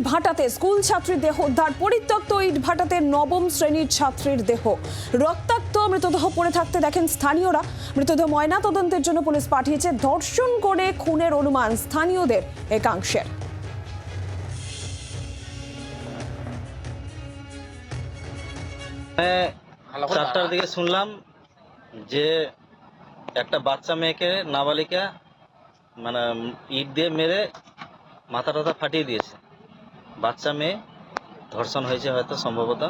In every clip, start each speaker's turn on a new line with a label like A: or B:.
A: ভাটাতে school ছাত্রীর দেহ উদ্ধার। পরিত্যক্ত ইট ভাটাতে নবম শ্রেণীর ছাত্রীর দেহ, রক্তাক্ত মৃতদেহ পড়ে থাকতে দেখেন স্থানীয়রা। মৃতদেহ ময়না তদন্তের জন্য পুলিশ পাঠিয়েছে। ধর্ষণ করে খুনের অনুমান স্থানীয়দের একাংশের।
B: চারটার দিকে শুনলাম যে একটা বাচ্চা মেয়েকে, নাবালিকা, মানে ইট দিয়ে মেরে মাথা টাথা ফাটিয়ে দিয়েছে। বাচ্চা মেয়ে, ধর্ষণ হয়েছে হয়তো, সম্ভবত।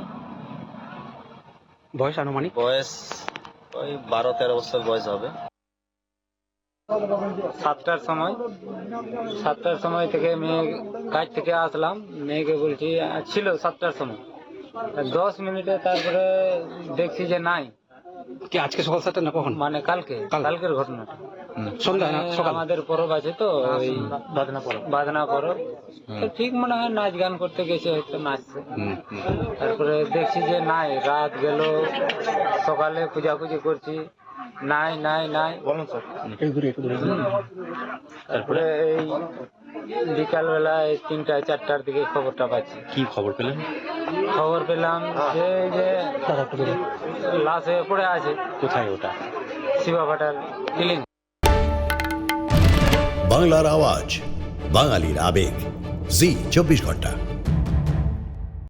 C: বয়স আনুমানিক
B: বয়স ওই 12-13 বছর বয়স হবে।
D: 7টার সময় থেকে মেয়ে কাজ থেকে আসলাম, মেয়েকে বলছি ছিল 7টার সময়, 10 মিনিটে তারপরে দেখছি যে নাই।
C: কি আজকে সকাল 7টা না কখন?
D: মানে কালকের ঘটনাটা।
C: সন্ধ্যা না সকাল?
D: আমাদের পরব আছে তো, ওই বাদনা পরব, তো ঠিক মনে হয় নাচ গান করতে গেছে, হয়তো নাচছে। তারপরে দেখছি যে নাই, রাত গেল, সকালে পূজাপুজি করছি, নাই নাই নাই। তারপরে এই বিকালবেলা 3টা-4টার দিকে খবরটা পাচ্ছি।
C: কি খবর পেলেন?
D: খবর পেলাম যে লাশ হয়ে পড়ে আছে।
C: কোথায় ওটা?
D: শিবাভাটার কিলিং।
E: বাংলার আওয়াজ, বাঙালির আবেগ, জি 24 ঘন্টা।